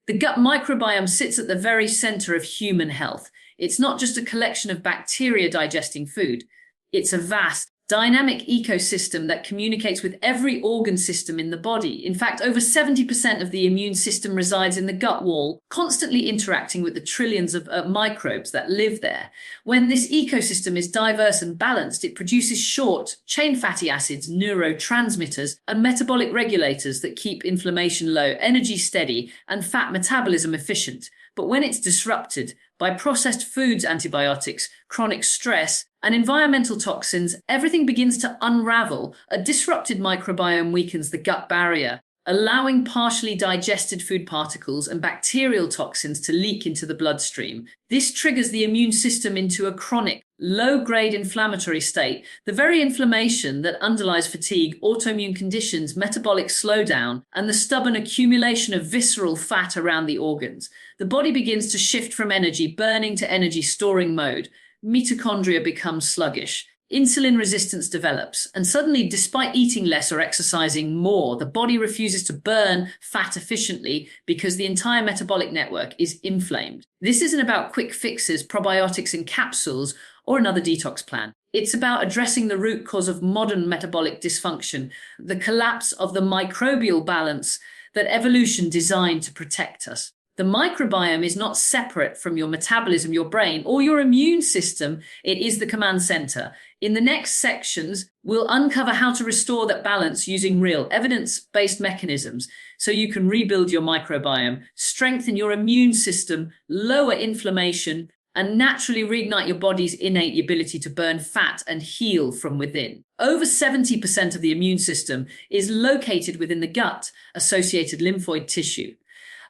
The gut microbiome sits at the very center of human health. It's not just a collection of bacteria digesting food. It's a vast, dynamic ecosystem that communicates with every organ system in the body. In fact, over 70% of the immune system resides in the gut wall, constantly interacting with the trillions of microbes that live there. When this ecosystem is diverse and balanced, it produces short-chain fatty acids, neurotransmitters, and metabolic regulators that keep inflammation low, energy steady, and fat metabolism efficient. But when it's disrupted by processed foods, antibiotics, chronic stress, and environmental toxins, everything begins to unravel. A disrupted microbiome weakens the gut barrier, allowing partially digested food particles and bacterial toxins to leak into the bloodstream. This triggers the immune system into a chronic, low-grade inflammatory state, the very inflammation that underlies fatigue, autoimmune conditions, metabolic slowdown, and the stubborn accumulation of visceral fat around the organs. The body begins to shift from energy burning to energy storing mode. Mitochondria become sluggish. Insulin resistance develops, and suddenly, despite eating less or exercising more, the body refuses to burn fat efficiently because the entire metabolic network is inflamed. This isn't about quick fixes, probiotics in capsules, or another detox plan. It's about addressing the root cause of modern metabolic dysfunction, the collapse of the microbial balance that evolution designed to protect us. The microbiome is not separate from your metabolism, your brain, or your immune system. It is the command center. In the next sections, we'll uncover how to restore that balance using real evidence-based mechanisms so you can rebuild your microbiome, strengthen your immune system, lower inflammation, and naturally reignite your body's innate ability to burn fat and heal from within. Over 70% of the immune system is located within the gut-associated lymphoid tissue,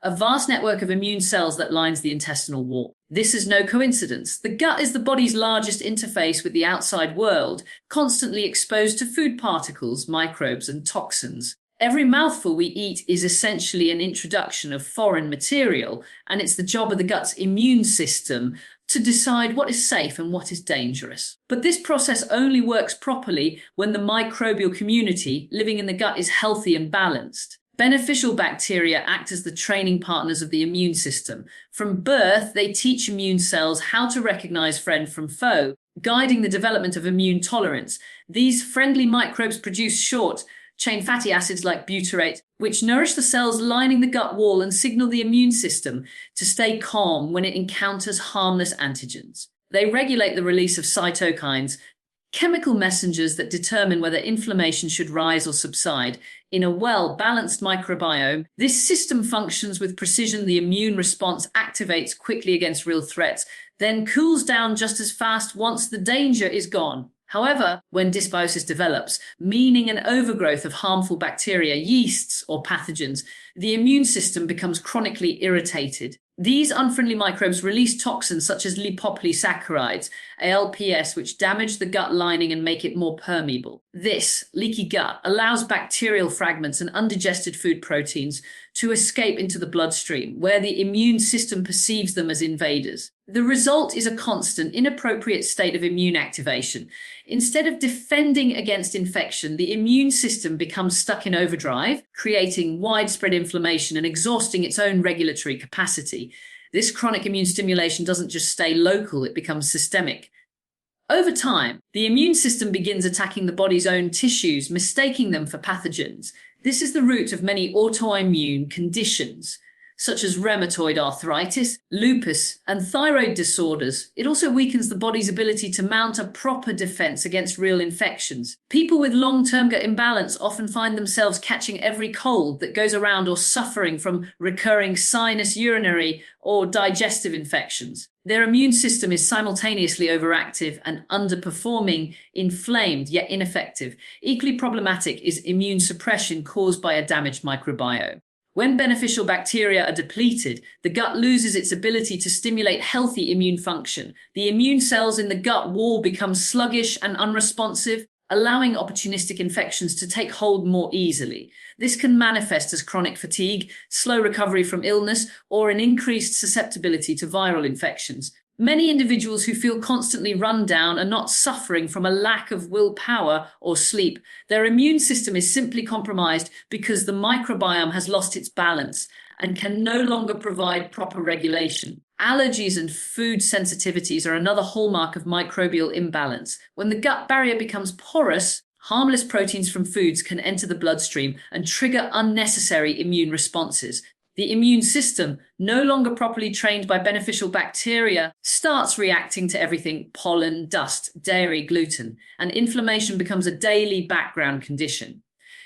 a vast network of immune cells that lines the intestinal wall. This is no coincidence. The gut is the body's largest interface with the outside world, constantly exposed to food particles, microbes, and toxins. Every mouthful we eat is essentially an introduction of foreign material, and it's the job of the gut's immune system to decide what is safe and what is dangerous. But this process only works properly when the microbial community living in the gut is healthy and balanced. Beneficial bacteria act as the training partners of the immune system. From birth, they teach immune cells how to recognize friend from foe, guiding the development of immune tolerance. These friendly microbes produce short-chain fatty acids like butyrate, which nourish the cells lining the gut wall and signal the immune system to stay calm when it encounters harmless antigens. They regulate the release of cytokines, chemical messengers that determine whether inflammation should rise or subside. In a well-balanced microbiome, this system functions with precision. The immune response activates quickly against real threats, then cools down just as fast once the danger is gone. However, when dysbiosis develops, meaning an overgrowth of harmful bacteria, yeasts, or pathogens, the immune system becomes chronically irritated. These unfriendly microbes release toxins such as lipopolysaccharides, ALPS, which damage the gut lining and make it more permeable. This leaky gut allows bacterial fragments and undigested food proteins to escape into the bloodstream, where the immune system perceives them as invaders. The result is a constant, inappropriate state of immune activation. Instead of defending against infection, the immune system becomes stuck in overdrive, creating widespread inflammation and exhausting its own regulatory capacity. This chronic immune stimulation doesn't just stay local, it becomes systemic. Over time, the immune system begins attacking the body's own tissues, mistaking them for pathogens. This is the root of many autoimmune conditions, such as rheumatoid arthritis, lupus, and thyroid disorders. It also weakens the body's ability to mount a proper defense against real infections. People with long-term gut imbalance often find themselves catching every cold that goes around or suffering from recurring sinus, urinary, or digestive infections. Their immune system is simultaneously overactive and underperforming, inflamed yet ineffective. Equally problematic is immune suppression caused by a damaged microbiome. When beneficial bacteria are depleted, the gut loses its ability to stimulate healthy immune function. The immune cells in the gut wall become sluggish and unresponsive, allowing opportunistic infections to take hold more easily. This can manifest as chronic fatigue, slow recovery from illness, or an increased susceptibility to viral infections. Many individuals who feel constantly run down are not suffering from a lack of willpower or sleep. Their immune system is simply compromised because the microbiome has lost its balance. and can no longer provide proper regulation. Allergies and food sensitivities are another hallmark of microbial imbalance. When the gut barrier becomes porous, harmless proteins from foods can enter the bloodstream and trigger unnecessary immune responses. The immune system, no longer properly trained by beneficial bacteria, starts reacting to everything: pollen, dust, dairy, gluten, and inflammation becomes a daily background condition.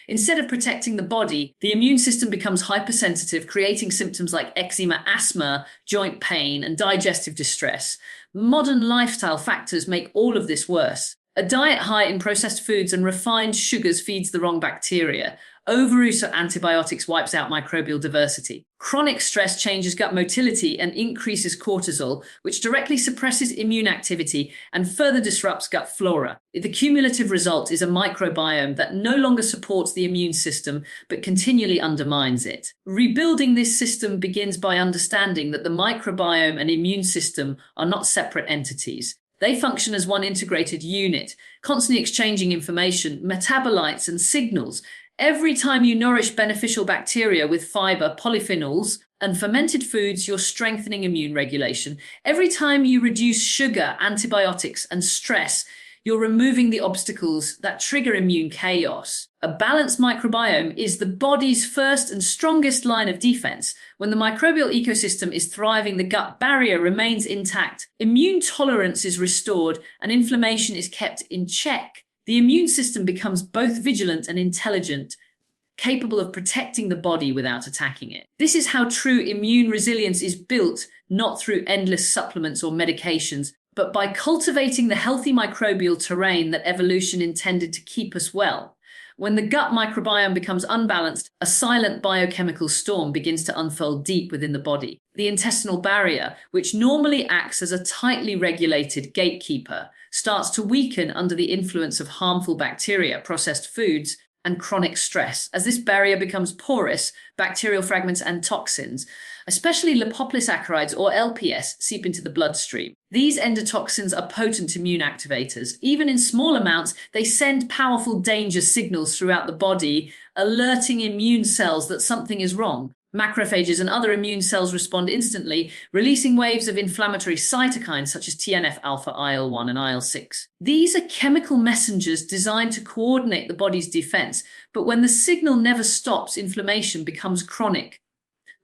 Instead of protecting the body, the immune system becomes hypersensitive, creating symptoms like eczema, asthma, joint pain, and digestive distress. Modern lifestyle factors make all of this worse. A diet high in processed foods and refined sugars feeds the wrong bacteria. Overuse of antibiotics wipes out microbial diversity. Chronic stress changes gut motility and increases cortisol, which directly suppresses immune activity and further disrupts gut flora. The cumulative result is a microbiome that no longer supports the immune system, but continually undermines it. Rebuilding this system begins by understanding that the microbiome and immune system are not separate entities. They function as one integrated unit, constantly exchanging information, metabolites, and signals. Every time you nourish beneficial bacteria with fiber, polyphenols, and fermented foods, you're strengthening immune regulation. Every time you reduce sugar, antibiotics, and stress, you're removing the obstacles that trigger immune chaos. A balanced microbiome is the body's first and strongest line of defense. When the microbial ecosystem is thriving, the gut barrier remains intact, immune tolerance is restored, and inflammation is kept in check. The immune system becomes both vigilant and intelligent, capable of protecting the body without attacking it. This is how true immune resilience is built, not through endless supplements or medications, but by cultivating the healthy microbial terrain that evolution intended to keep us well. When the gut microbiome becomes unbalanced, a silent biochemical storm begins to unfold deep within the body. The intestinal barrier, which normally acts as a tightly regulated gatekeeper, starts to weaken under the influence of harmful bacteria, processed foods, and chronic stress. As this barrier becomes porous, bacterial fragments and toxins, especially lipopolysaccharides or LPS, seep into the bloodstream. These endotoxins are potent immune activators. Even in small amounts, they send powerful danger signals throughout the body, alerting immune cells that something is wrong. Macrophages and other immune cells respond instantly, releasing waves of inflammatory cytokines such as TNF-alpha, IL-1, and IL-6. These are chemical messengers designed to coordinate the body's defense, but when the signal never stops, inflammation becomes chronic.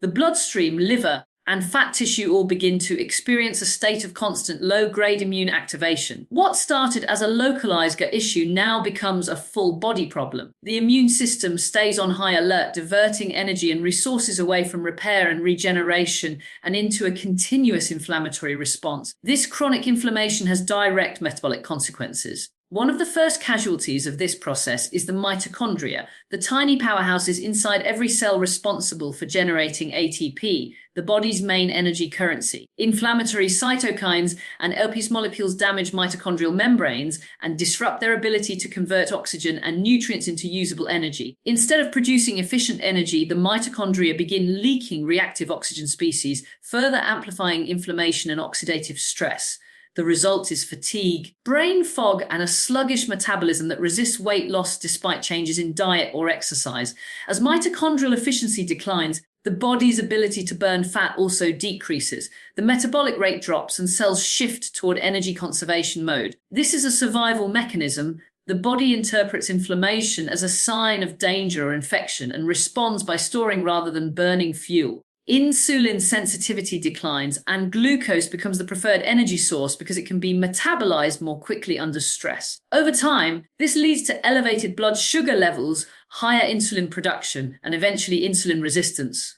The bloodstream, liver, and fat tissue all begin to experience a state of constant low-grade immune activation. What started as a localized gut issue now becomes a full body problem. The immune system stays on high alert, diverting energy and resources away from repair and regeneration and into a continuous inflammatory response. This chronic inflammation has direct metabolic consequences. One of the first casualties of this process is the mitochondria, the tiny powerhouses inside every cell responsible for generating ATP, the body's main energy currency. Inflammatory cytokines and LPS molecules damage mitochondrial membranes and disrupt their ability to convert oxygen and nutrients into usable energy. Instead of producing efficient energy, the mitochondria begin leaking reactive oxygen species, further amplifying inflammation and oxidative stress. The result is fatigue, brain fog, and a sluggish metabolism that resists weight loss despite changes in diet or exercise. As mitochondrial efficiency declines, the body's ability to burn fat also decreases. The metabolic rate drops and cells shift toward energy conservation mode. This is a survival mechanism. The body interprets inflammation as a sign of danger or infection and responds by storing rather than burning fuel. Insulin sensitivity declines and glucose becomes the preferred energy source because it can be metabolized more quickly under stress. Over time, this leads to elevated blood sugar levels, higher insulin production, and eventually insulin resistance,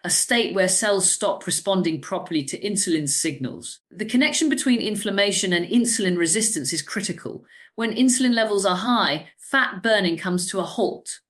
a state where cells stop responding properly to insulin signals. The connection between inflammation and insulin resistance is critical. When insulin levels are high, fat burning comes to a halt.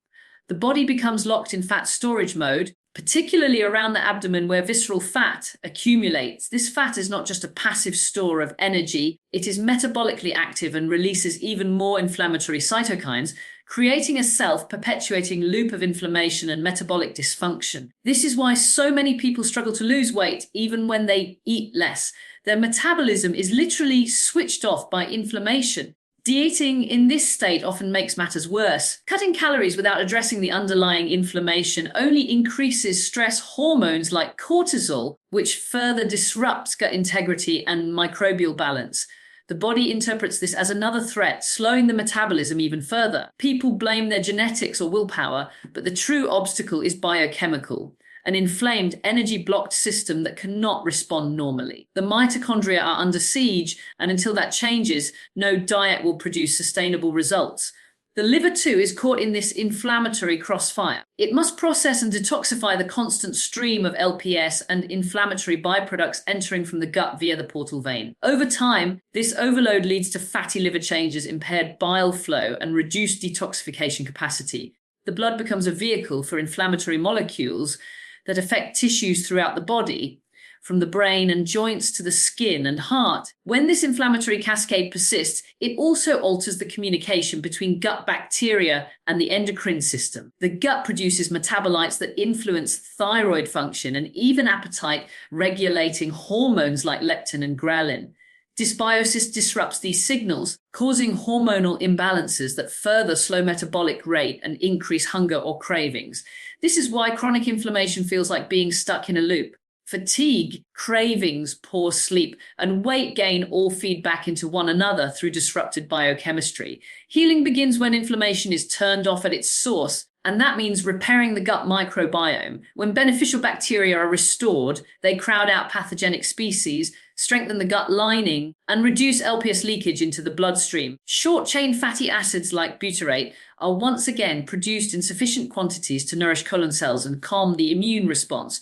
The body becomes locked in fat storage mode, particularly around the abdomen where visceral fat accumulates. This fat is not just a passive store of energy, it is metabolically active and releases even more inflammatory cytokines, creating a self-perpetuating loop of inflammation and metabolic dysfunction. This is why so many people struggle to lose weight even when they eat less. Their metabolism is literally switched off by inflammation. Dieting in this state often makes matters worse. Cutting calories without addressing the underlying inflammation only increases stress hormones like cortisol, which further disrupts gut integrity and microbial balance. The body interprets this as another threat, slowing the metabolism even further. People blame their genetics or willpower, but the true obstacle is biochemical. An inflamed, energy-blocked system that cannot respond normally. The mitochondria are under siege, and until that changes, no diet will produce sustainable results. The liver, too, is caught in this inflammatory crossfire. It must process and detoxify the constant stream of LPS and inflammatory byproducts entering from the gut via the portal vein. Over time, this overload leads to fatty liver changes, impaired bile flow, and reduced detoxification capacity. The blood becomes a vehicle for inflammatory molecules that affect tissues throughout the body, from the brain and joints to the skin and heart. When this inflammatory cascade persists, it also alters the communication between gut bacteria and the endocrine system. The gut produces metabolites that influence thyroid function and even appetite, regulating hormones like leptin and ghrelin. Dysbiosis disrupts these signals, causing hormonal imbalances that further slow metabolic rate and increase hunger or cravings. This is why chronic inflammation feels like being stuck in a loop. Fatigue, cravings, poor sleep, and weight gain all feed back into one another through disrupted biochemistry. Healing begins when inflammation is turned off at its source, and that means repairing the gut microbiome. When beneficial bacteria are restored, they crowd out pathogenic species, strengthen the gut lining, and reduce LPS leakage into the bloodstream. Short-chain fatty acids like butyrate are once again produced in sufficient quantities to nourish colon cells and calm the immune response.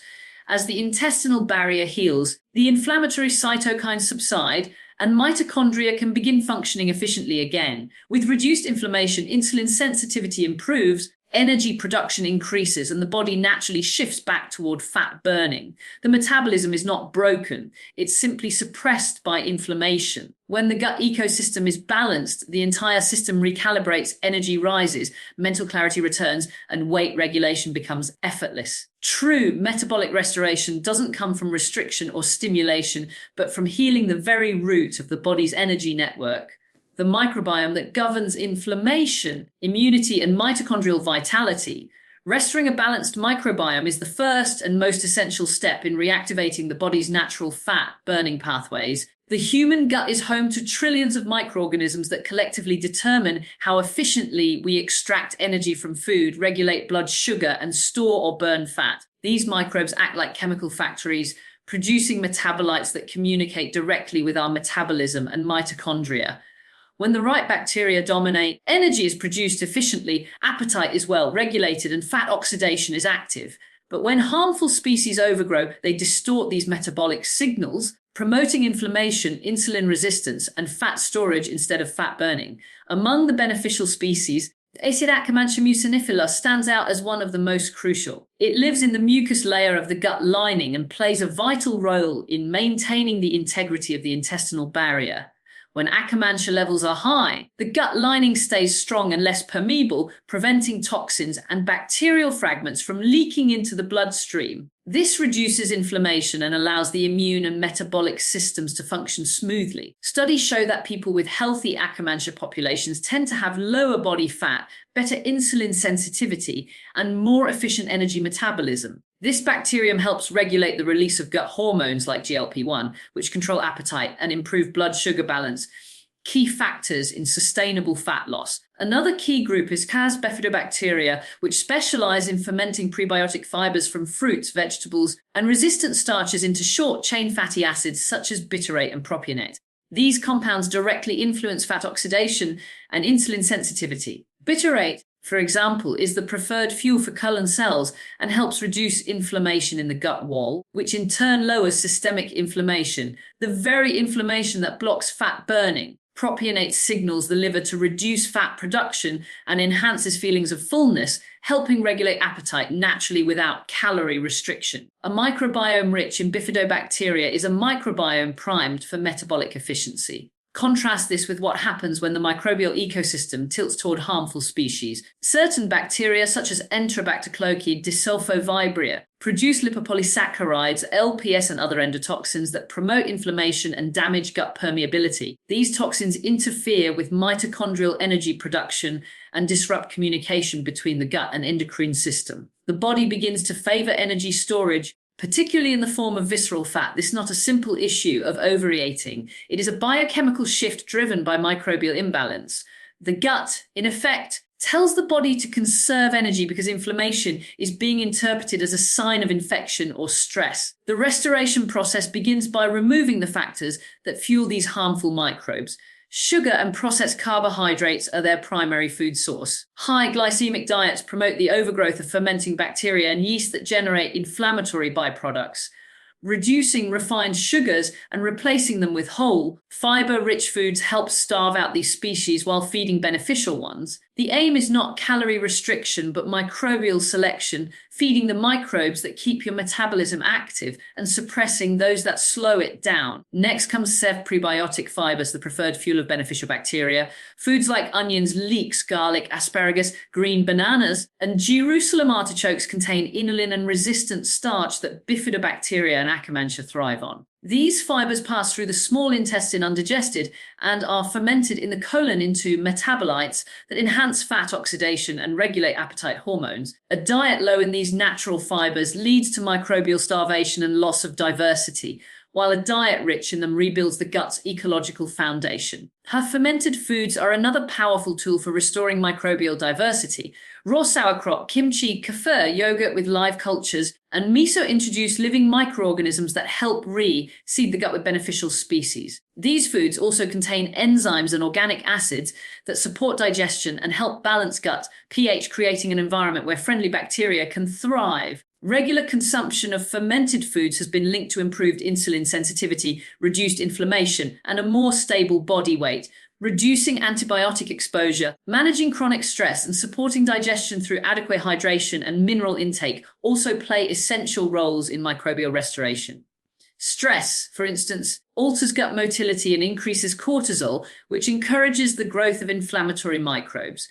As the intestinal barrier heals, the inflammatory cytokines subside, and mitochondria can begin functioning efficiently again. With reduced inflammation, insulin sensitivity improves, energy production increases, and the body naturally shifts back toward fat burning. The metabolism is not broken, it's simply suppressed by inflammation. When the gut ecosystem is balanced, the entire system recalibrates, energy rises, mental clarity returns, and weight regulation becomes effortless. True metabolic restoration doesn't come from restriction or stimulation, but from healing the very root of the body's energy network. The microbiome that governs inflammation, immunity, and mitochondrial vitality. Restoring a balanced microbiome is the first and most essential step in reactivating the body's natural fat burning pathways. The human gut is home to trillions of microorganisms that collectively determine how efficiently we extract energy from food, regulate blood sugar, and store or burn fat. These microbes act like chemical factories, producing metabolites that communicate directly with our metabolism and mitochondria. When the right bacteria dominate, energy is produced efficiently, appetite is well regulated, and fat oxidation is active. But when harmful species overgrow, they distort these metabolic signals, promoting inflammation, insulin resistance, and fat storage instead of fat burning. Among the beneficial species, Akkermansia mucinifera stands out as one of the most crucial. It lives in the mucus layer of the gut lining and plays a vital role in maintaining the integrity of the intestinal barrier. When Akkermansia levels are high, the gut lining stays strong and less permeable, preventing toxins and bacterial fragments from leaking into the bloodstream. This reduces inflammation and allows the immune and metabolic systems to function smoothly. Studies show that people with healthy Akkermansia populations tend to have lower body fat, better insulin sensitivity, and more efficient energy metabolism. This bacterium helps regulate the release of gut hormones like GLP-1, which control appetite and improve blood sugar balance, key factors in sustainable fat loss. Another key group is Cas bifidobacteria, which specialize in fermenting prebiotic fibers from fruits, vegetables, and resistant starches into short-chain fatty acids such as butyrate and propionate. These compounds directly influence fat oxidation and insulin sensitivity. Butyrate, for example, is the preferred fuel for colon cells and helps reduce inflammation in the gut wall, which in turn lowers systemic inflammation, the very inflammation that blocks fat burning. Propionate signals the liver to reduce fat production and enhances feelings of fullness, helping regulate appetite naturally without calorie restriction. A microbiome rich in bifidobacteria is a microbiome primed for metabolic efficiency. Contrast this with what happens when the microbial ecosystem tilts toward harmful species. Certain bacteria, such as Enterobacter cloacae, Desulfovibria, produce lipopolysaccharides, LPS, and other endotoxins that promote inflammation and damage gut permeability. These toxins interfere with mitochondrial energy production and disrupt communication between the gut and endocrine system. The body begins to favor energy storage, particularly in the form of visceral fat. This is not a simple issue of overeating. It is a biochemical shift driven by microbial imbalance. The gut, in effect, tells the body to conserve energy because inflammation is being interpreted as a sign of infection or stress. The restoration process begins by removing the factors that fuel these harmful microbes. Sugar and processed carbohydrates are their primary food source. High glycemic diets promote the overgrowth of fermenting bacteria and yeast that generate inflammatory byproducts. Reducing refined sugars and replacing them with whole, fiber-rich foods help starve out these species while feeding beneficial ones. The aim is not calorie restriction, but microbial selection, feeding the microbes that keep your metabolism active and suppressing those that slow it down. Next comes SEV prebiotic fibers, the preferred fuel of beneficial bacteria. Foods like onions, leeks, garlic, asparagus, green bananas, and Jerusalem artichokes contain inulin and resistant starch that bifidobacteria and Akkermansia thrive on. These fibers pass through the small intestine undigested and are fermented in the colon into metabolites that enhance fat oxidation and regulate appetite hormones. A diet low in these natural fibers leads to microbial starvation and loss of diversity, while a diet rich in them rebuilds the gut's ecological foundation. Her fermented foods are another powerful tool for restoring microbial diversity. Raw sauerkraut, kimchi, kefir, yogurt with live cultures, and miso introduce living microorganisms that help seed the gut with beneficial species. These foods also contain enzymes and organic acids that support digestion and help balance gut pH, creating an environment where friendly bacteria can thrive. Regular consumption of fermented foods has been linked to improved insulin sensitivity, reduced inflammation, and a more stable body weight. Reducing antibiotic exposure, managing chronic stress, and supporting digestion through adequate hydration and mineral intake also play essential roles in microbial restoration. Stress, for instance, alters gut motility and increases cortisol, which encourages the growth of inflammatory microbes.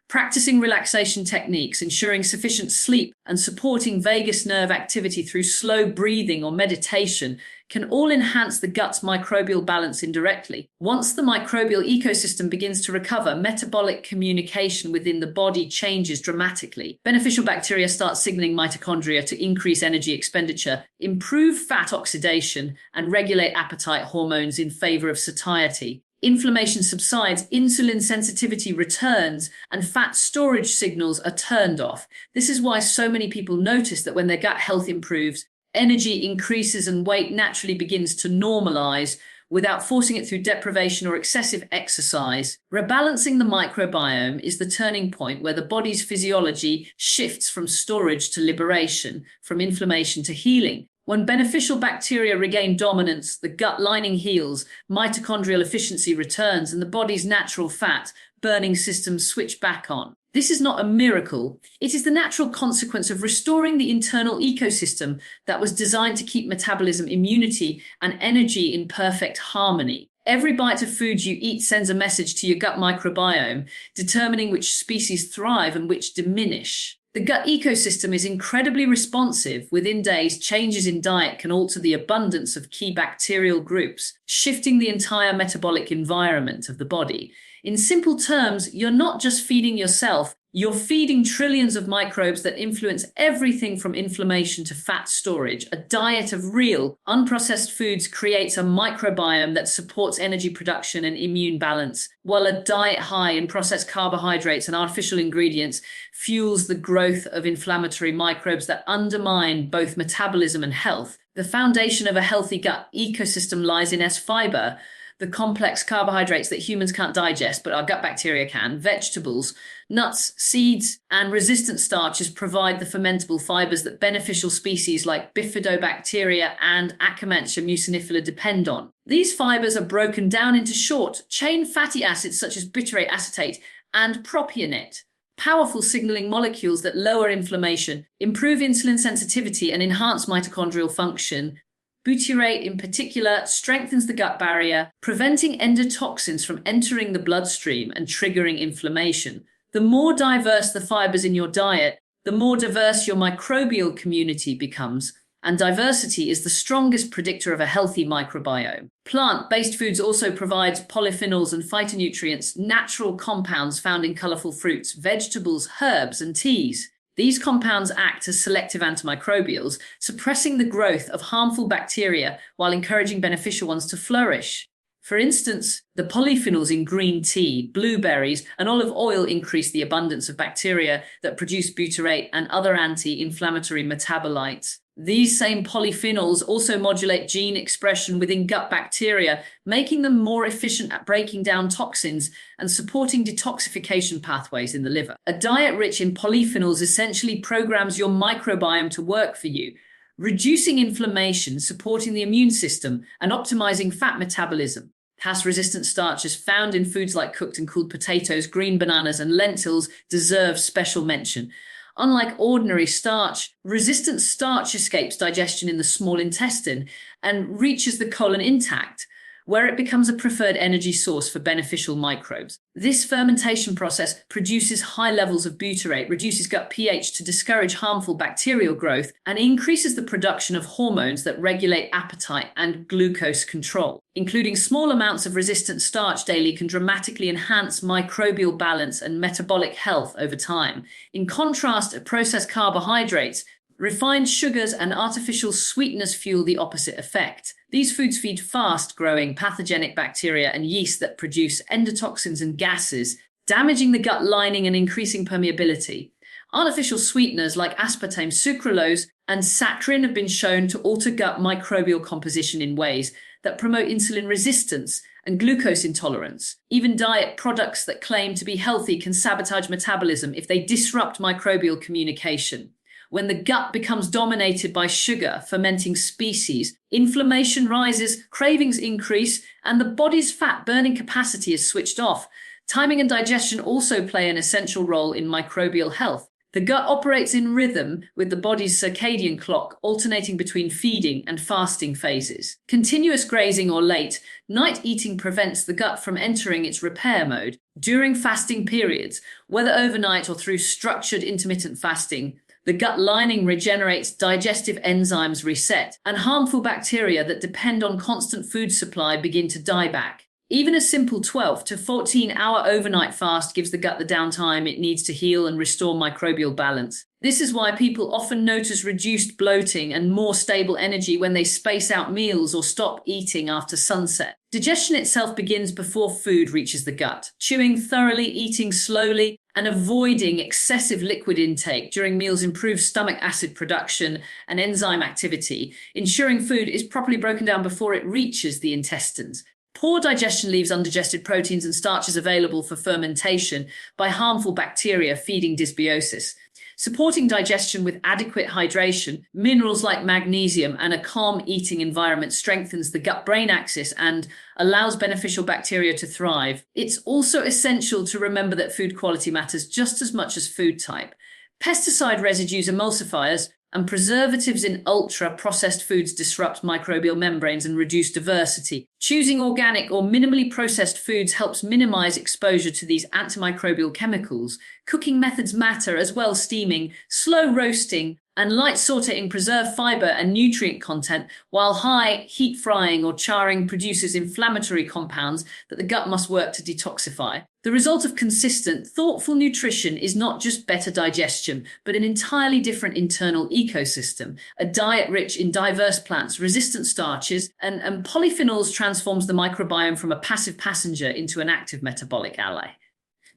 Practicing relaxation techniques, ensuring sufficient sleep, and supporting vagus nerve activity through slow breathing or meditation can all enhance the gut's microbial balance indirectly. Once the microbial ecosystem begins to recover, metabolic communication within the body changes dramatically. Beneficial bacteria start signaling mitochondria to increase energy expenditure, improve fat oxidation, and regulate appetite hormones in favor of satiety. Inflammation subsides, insulin sensitivity returns, and fat storage signals are turned off. This is why so many people notice that when their gut health improves, energy increases and weight naturally begins to normalize without forcing it through deprivation or excessive exercise. Rebalancing the microbiome is the turning point where the body's physiology shifts from storage to liberation, from inflammation to healing. When beneficial bacteria regain dominance, the gut lining heals, mitochondrial efficiency returns, and the body's natural fat burning systems switch back on. This is not a miracle. It is the natural consequence of restoring the internal ecosystem that was designed to keep metabolism, immunity, and energy in perfect harmony. Every bite of food you eat sends a message to your gut microbiome, determining which species thrive and which diminish. The gut ecosystem is incredibly responsive. Within days, changes in diet can alter the abundance of key bacterial groups, shifting the entire metabolic environment of the body. In simple terms, you're not just feeding yourself, you're feeding trillions of microbes that influence everything from inflammation to fat storage. A diet of real, unprocessed foods creates a microbiome that supports energy production and immune balance, while a diet high in processed carbohydrates and artificial ingredients fuels the growth of inflammatory microbes that undermine both metabolism and health. The foundation of a healthy gut ecosystem lies in fiber, the complex carbohydrates that humans can't digest, but our gut bacteria can. Vegetables, nuts, seeds, and resistant starches provide the fermentable fibers that beneficial species like bifidobacteria and Akkermansia mucinifera depend on. These fibers are broken down into short-chain fatty acids such as butyrate acetate and propionate, powerful signaling molecules that lower inflammation, improve insulin sensitivity, and enhance mitochondrial function. Butyrate, in particular, strengthens the gut barrier, preventing endotoxins from entering the bloodstream and triggering inflammation. The more diverse the fibers in your diet, the the more diverse your microbial community becomes, and diversity is the strongest predictor of a healthy microbiome. Plant-based foods also provide polyphenols and phytonutrients, natural compounds found in colorful fruits, vegetables, herbs, and teas. These compounds act as selective antimicrobials, suppressing the growth of harmful bacteria while encouraging beneficial ones to flourish. For instance, the polyphenols in green tea, blueberries, and olive oil increase the abundance of bacteria that produce butyrate and other anti-inflammatory metabolites. These same polyphenols also modulate gene expression within gut bacteria, making them more efficient at breaking down toxins and supporting detoxification pathways in the liver. A diet rich in polyphenols essentially programs your microbiome to work for you, reducing inflammation, supporting the immune system, and optimizing fat metabolism. Cass-resistant starches found in foods like cooked and cooled potatoes, green bananas, and lentils deserve special mention. Unlike ordinary starch, resistant starch escapes digestion in the small intestine and reaches the colon intact, where it becomes a preferred energy source for beneficial microbes. This fermentation process produces high levels of butyrate, reduces gut pH to discourage harmful bacterial growth, and increases the production of hormones that regulate appetite and glucose control. Including small amounts of resistant starch daily can dramatically enhance microbial balance and metabolic health over time. In contrast, processed carbohydrates, refined sugars, and artificial sweeteners fuel the opposite effect. These foods feed fast-growing pathogenic bacteria and yeast that produce endotoxins and gases, damaging the gut lining and increasing permeability. Artificial sweeteners like aspartame, sucralose, and saccharin have been shown to alter gut microbial composition in ways that promote insulin resistance and glucose intolerance. Even diet products that claim to be healthy can sabotage metabolism if they disrupt microbial communication. When the gut becomes dominated by sugar fermenting species, inflammation rises, cravings increase, and the body's fat burning capacity is switched off. Timing and digestion also play an essential role in microbial health. The gut operates in rhythm with the body's circadian clock, alternating between feeding and fasting phases. Continuous grazing or late night eating prevents the gut from entering its repair mode. During fasting periods, whether overnight or through structured intermittent fasting, the gut lining regenerates, digestive enzymes reset, and harmful bacteria that depend on constant food supply begin to die back. Even a simple 12 to 14-hour overnight fast gives the gut the downtime it needs to heal and restore microbial balance. This is why people often notice reduced bloating and more stable energy when they space out meals or stop eating after sunset. Digestion itself begins before food reaches the gut. Chewing thoroughly, eating slowly, and avoiding excessive liquid intake during meals improves stomach acid production and enzyme activity, ensuring food is properly broken down before it reaches the intestines. Poor digestion leaves undigested proteins and starches available for fermentation by harmful bacteria feeding dysbiosis. Supporting digestion with adequate hydration, minerals like magnesium, and a calm eating environment strengthens the gut-brain axis and allows beneficial bacteria to thrive. It's also essential to remember that food quality matters just as much as food type. Pesticide residues, emulsifiers, and preservatives in ultra-processed foods disrupt microbial membranes and reduce diversity. Choosing organic or minimally processed foods helps minimize exposure to these antimicrobial chemicals. Cooking methods matter as well. Steaming, slow roasting, and light sauteing preserve fiber and nutrient content, while high heat frying or charring produces inflammatory compounds that the gut must work to detoxify. The result of consistent, thoughtful nutrition is not just better digestion, but an entirely different internal ecosystem. A diet rich in diverse plants, resistant starches, and polyphenols transforms the microbiome from a passive passenger into an active metabolic ally.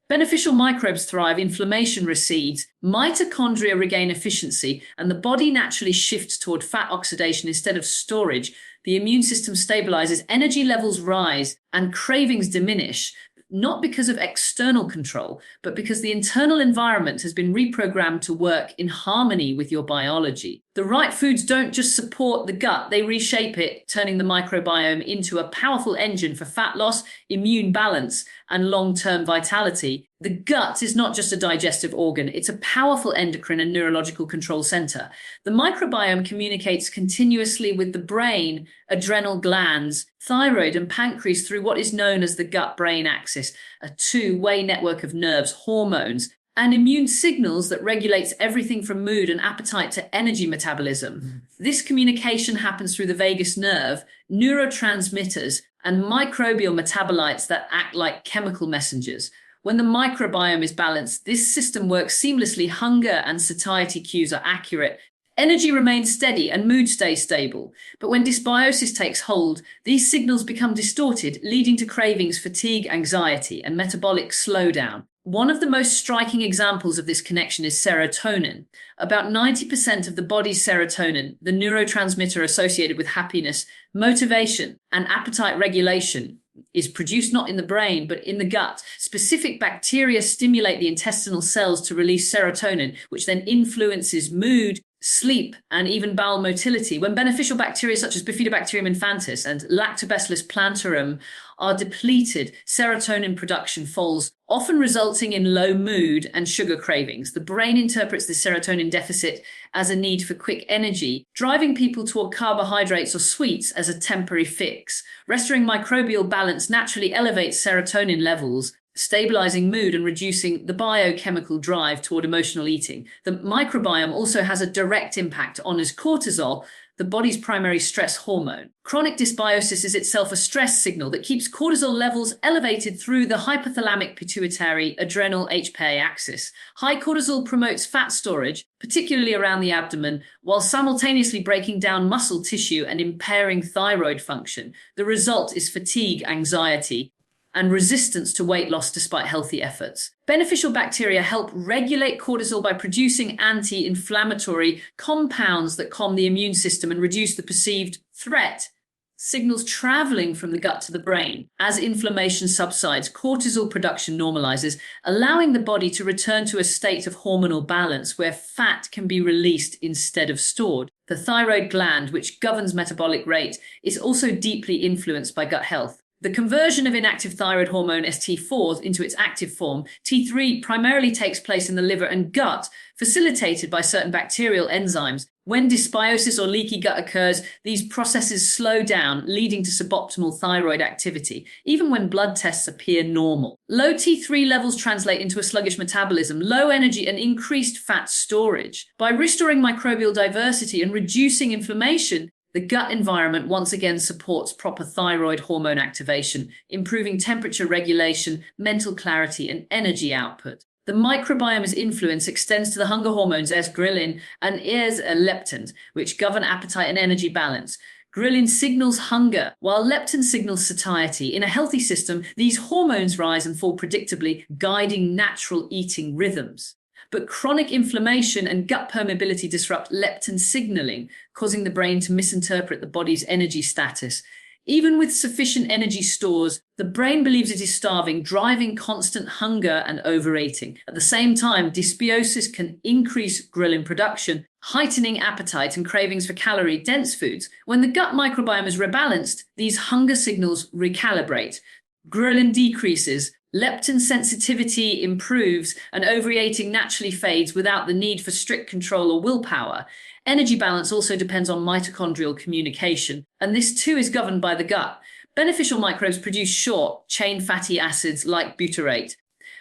Beneficial microbes thrive, inflammation recedes, mitochondria regain efficiency, and the body naturally shifts toward fat oxidation instead of storage. The immune system stabilizes, energy levels rise, and cravings diminish, not because of external control, but because the internal environment has been reprogrammed to work in harmony with your biology. The right foods don't just support the gut, they reshape it, turning the microbiome into a powerful engine for fat loss, immune balance, and long-term vitality. The gut is not just a digestive organ, it's a powerful endocrine and neurological control center. The microbiome communicates continuously with the brain, adrenal glands, thyroid, and pancreas through what is known as the gut-brain axis, a two-way network of nerves, hormones, and immune signals that regulates everything from mood and appetite to energy metabolism. This communication happens through the vagus nerve, neurotransmitters, and microbial metabolites that act like chemical messengers. When the microbiome is balanced, this system works seamlessly. Hunger and satiety cues are accurate. Energy remains steady and mood stays stable. But when dysbiosis takes hold, these signals become distorted, leading to cravings, fatigue, anxiety, and metabolic slowdown. One of the most striking examples of this connection is serotonin. About 90% of the body's serotonin, the neurotransmitter associated with happiness, motivation, and appetite regulation, is produced not in the brain, but in the gut. Specific bacteria stimulate the intestinal cells to release serotonin, which then influences mood, sleep, and even bowel motility. When beneficial bacteria such as Bifidobacterium infantis and Lactobacillus plantarum are depleted, serotonin production falls, often resulting in low mood and sugar cravings. The brain interprets the serotonin deficit as a need for quick energy, driving people toward carbohydrates or sweets as a temporary fix. Restoring microbial balance naturally elevates serotonin levels, stabilizing mood and reducing the biochemical drive toward emotional eating. The microbiome also has a direct impact on cortisol, the body's primary stress hormone. Chronic dysbiosis is itself a stress signal that keeps cortisol levels elevated through the hypothalamic pituitary adrenal HPA axis. High cortisol promotes fat storage, particularly around the abdomen, while simultaneously breaking down muscle tissue and impairing thyroid function. The result is fatigue, anxiety, and resistance to weight loss despite healthy efforts. Beneficial bacteria help regulate cortisol by producing anti-inflammatory compounds that calm the immune system and reduce the perceived threat signals traveling from the gut to the brain. As inflammation subsides, cortisol production normalizes, allowing the body to return to a state of hormonal balance where fat can be released instead of stored. The thyroid gland, which governs metabolic rate, is also deeply influenced by gut health. The conversion of inactive thyroid hormone ST4 into its active form, T3, primarily takes place in the liver and gut, facilitated by certain bacterial enzymes. When dysbiosis or leaky gut occurs, these processes slow down, leading to suboptimal thyroid activity, even when blood tests appear normal. Low T3 levels translate into a sluggish metabolism, low energy, and increased fat storage. By restoring microbial diversity and reducing inflammation, the gut environment once again supports proper thyroid hormone activation, improving temperature regulation, mental clarity, and energy output. The microbiome's influence extends to the hunger hormones ghrelin and leptin, which govern appetite and energy balance. Ghrelin signals hunger, while leptin signals satiety. In a healthy system, these hormones rise and fall predictably, guiding natural eating rhythms. But chronic inflammation and gut permeability disrupt leptin signaling, causing the brain to misinterpret the body's energy status. Even with sufficient energy stores, the brain believes it is starving, driving constant hunger and overeating. At the same time, dysbiosis can increase ghrelin production, heightening appetite and cravings for calorie-dense foods. When the gut microbiome is rebalanced, these hunger signals recalibrate. Ghrelin decreases, leptin sensitivity improves, and overeating naturally fades without the need for strict control or willpower. Energy balance also depends on mitochondrial communication, and this too is governed by the gut. Beneficial microbes produce short-chain fatty acids like butyrate,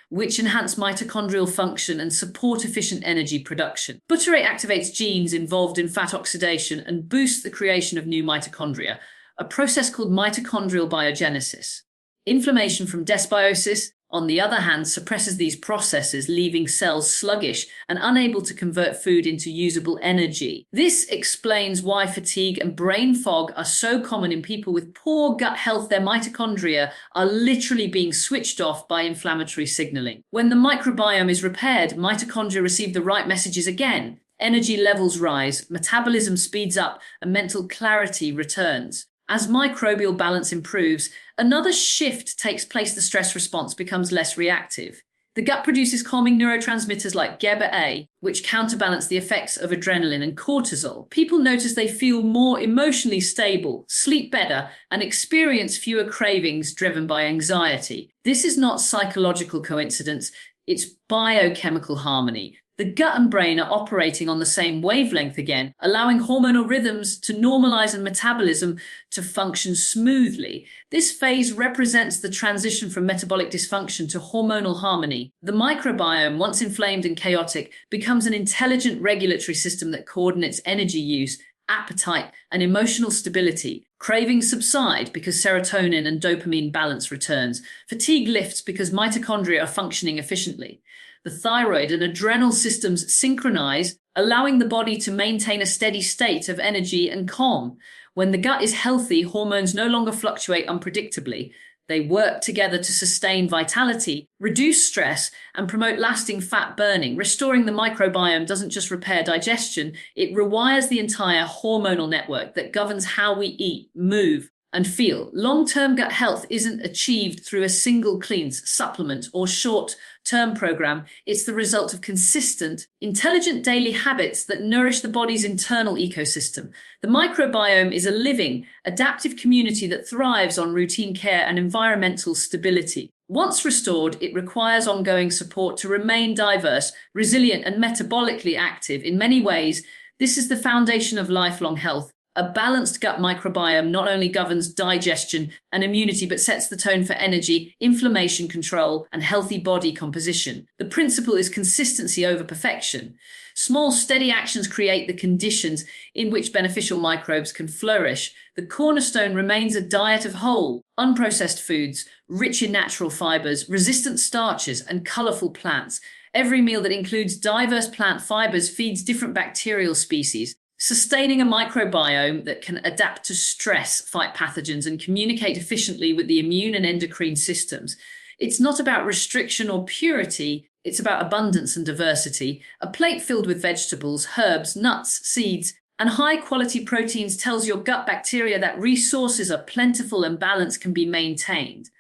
which enhance mitochondrial function and support efficient energy production. Butyrate activates genes involved in fat oxidation and boosts the creation of new mitochondria, a process called mitochondrial biogenesis. Inflammation from dysbiosis, on the other hand, suppresses these processes, leaving cells sluggish and unable to convert food into usable energy. This explains why fatigue and brain fog are so common in people with poor gut health. Their mitochondria are literally being switched off by inflammatory signaling. When the microbiome is repaired, mitochondria receive the right messages again. Energy levels rise, metabolism speeds up, and mental clarity returns. As microbial balance improves, another shift takes place. The stress response becomes less reactive. The gut produces calming neurotransmitters like GABA-A, which counterbalance the effects of adrenaline and cortisol. People notice they feel more emotionally stable, sleep better, and experience fewer cravings driven by anxiety. This is not psychological coincidence, it's biochemical harmony. The gut and brain are operating on the same wavelength again, allowing hormonal rhythms to normalize and metabolism to function smoothly. This phase represents the transition from metabolic dysfunction to hormonal harmony. The microbiome, once inflamed and chaotic, becomes an intelligent regulatory system that coordinates energy use, appetite, and emotional stability. Cravings subside because serotonin and dopamine balance returns. Fatigue lifts because mitochondria are functioning efficiently. The thyroid and adrenal systems synchronize, allowing the body to maintain a steady state of energy and calm. When the gut is healthy, hormones no longer fluctuate unpredictably. They work together to sustain vitality, reduce stress, and promote lasting fat burning. Restoring the microbiome doesn't just repair digestion, it rewires the entire hormonal network that governs how we eat, move, and feel. Long-term gut health isn't achieved through a single cleanse, supplement, or short-term program. It's the result of consistent, intelligent daily habits that nourish the body's internal ecosystem. The microbiome is a living, adaptive community that thrives on routine care and environmental stability. Once restored, it requires ongoing support to remain diverse, resilient, and metabolically active. In many ways, this is the foundation of lifelong health. A balanced gut microbiome not only governs digestion and immunity, but sets the tone for energy, inflammation control, and healthy body composition. The principle is consistency over perfection. Small, steady actions create the conditions in which beneficial microbes can flourish. The cornerstone remains a diet of whole, unprocessed foods, rich in natural fibers, resistant starches, and colorful plants. Every meal that includes diverse plant fibers feeds different bacterial species, sustaining a microbiome that can adapt to stress, fight pathogens, and communicate efficiently with the immune and endocrine systems. It's not about restriction or purity, it's about abundance and diversity. A plate filled with vegetables, herbs, nuts, seeds, and high-quality proteins tells your gut bacteria that resources are plentiful and balance can be maintained.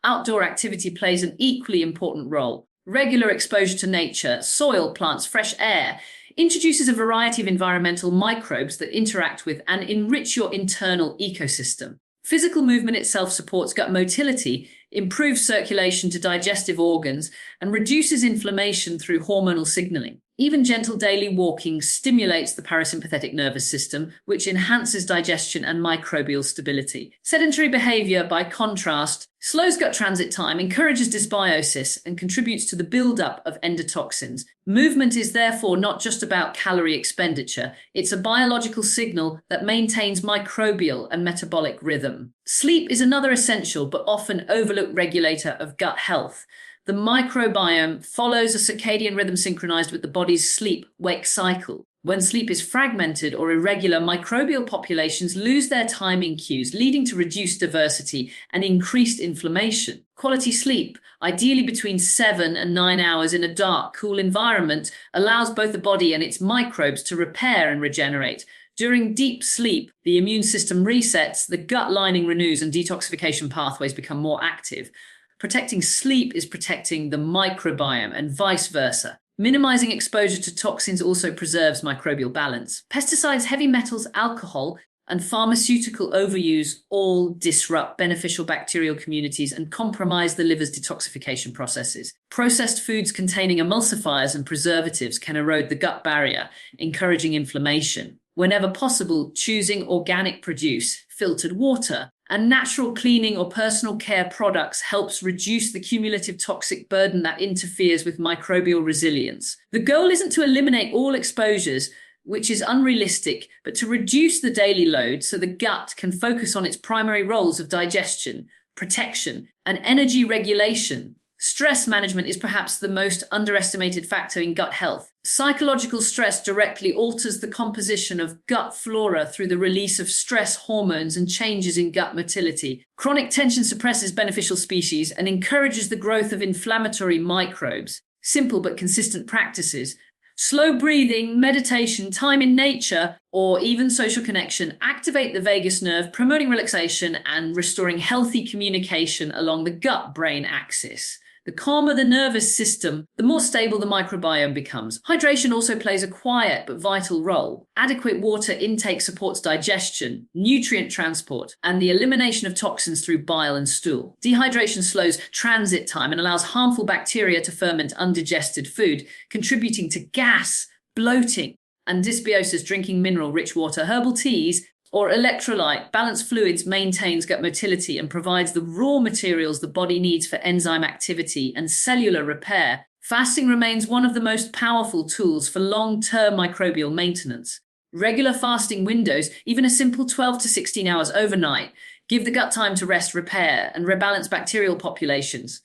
Outdoor activity plays an equally important role. Regular exposure to nature, soil, plants, fresh air, introduces a variety of environmental microbes that interact with and enrich your internal ecosystem. Physical movement itself supports gut motility, improves circulation to digestive organs, and reduces inflammation through hormonal signaling. Even gentle daily walking stimulates the parasympathetic nervous system, which enhances digestion and microbial stability. Sedentary behavior, by contrast, slows gut transit time, encourages dysbiosis, and contributes to the buildup of endotoxins. Movement is therefore not just about calorie expenditure, it's a biological signal that maintains microbial and metabolic rhythm. Sleep is another essential but often overlooked regulator of gut health. The microbiome follows a circadian rhythm synchronized with the body's sleep-wake cycle. When sleep is fragmented or irregular, microbial populations lose their timing cues, leading to reduced diversity and increased inflammation. Quality sleep, ideally between 7 and 9 hours in a dark, cool environment, allows both the body and its microbes to repair and regenerate. During deep sleep, the immune system resets, the gut lining renews, and detoxification pathways become more active. Protecting sleep is protecting the microbiome and vice versa. Minimizing exposure to toxins also preserves microbial balance. Pesticides, heavy metals, alcohol, and pharmaceutical overuse all disrupt beneficial bacterial communities and compromise the liver's detoxification processes. Processed foods containing emulsifiers and preservatives can erode the gut barrier, encouraging inflammation. Whenever possible, choosing organic produce, filtered water, and natural cleaning or personal care products helps reduce the cumulative toxic burden that interferes with microbial resilience. The goal isn't to eliminate all exposures, which is unrealistic, but to reduce the daily load so the gut can focus on its primary roles of digestion, protection, and energy regulation. Stress management is perhaps the most underestimated factor in gut health. Psychological stress directly alters the composition of gut flora through the release of stress hormones and changes in gut motility. Chronic tension suppresses beneficial species and encourages the growth of inflammatory microbes. Simple but consistent practices, slow breathing, meditation, time in nature, or even social connection activate the vagus nerve, promoting relaxation and restoring healthy communication along the gut-brain axis. The The calmer the nervous system, the more stable the microbiome becomes. Hydration also plays a quiet but vital role. Adequate water intake supports digestion, nutrient transport, and the elimination of toxins through bile and stool. Dehydration slows transit time and allows harmful bacteria to ferment undigested food, contributing to gas, bloating, and dysbiosis. Drinking mineral-rich water, herbal teas, or electrolyte balanced fluids maintains gut motility and provides the raw materials the body needs for enzyme activity and cellular repair. Fasting remains one of the most powerful tools for long-term microbial maintenance. Regular fasting windows, even a simple 12 to 16 hours overnight, give the gut time to rest, repair, and rebalance bacterial populations.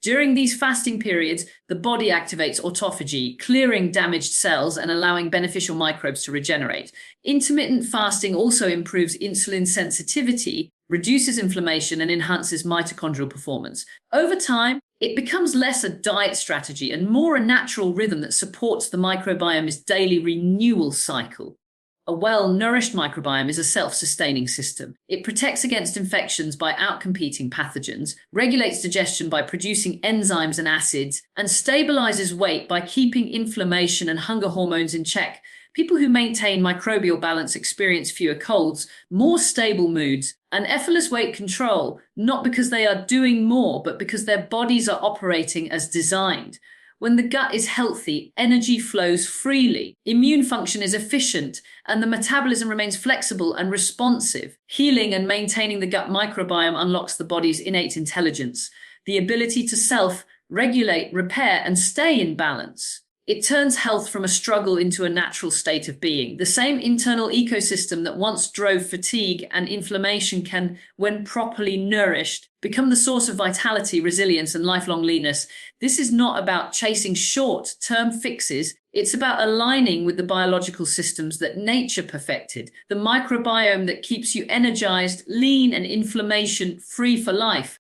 During these fasting periods, the body activates autophagy, clearing damaged cells and allowing beneficial microbes to regenerate. Intermittent fasting also improves insulin sensitivity, reduces inflammation, and enhances mitochondrial performance. Over time, it becomes less a diet strategy and more a natural rhythm that supports the microbiome's daily renewal cycle. A well-nourished microbiome is a self-sustaining system. It protects against infections by outcompeting pathogens, regulates digestion by producing enzymes and acids, and stabilizes weight by keeping inflammation and hunger hormones in check. People who maintain microbial balance experience fewer colds, more stable moods, and effortless weight control, not because they are doing more, but because their bodies are operating as designed. When the gut is healthy, energy flows freely, immune function is efficient, and the metabolism remains flexible and responsive. Healing and maintaining the gut microbiome unlocks the body's innate intelligence, the ability to self-regulate, repair, and stay in balance. It turns health from a struggle into a natural state of being. The same internal ecosystem that once drove fatigue and inflammation can, when properly nourished, become the source of vitality, resilience, and lifelong leanness. This is not about chasing short-term fixes. It's about aligning with the biological systems that nature perfected, the microbiome that keeps you energized, lean, and inflammation-free for life.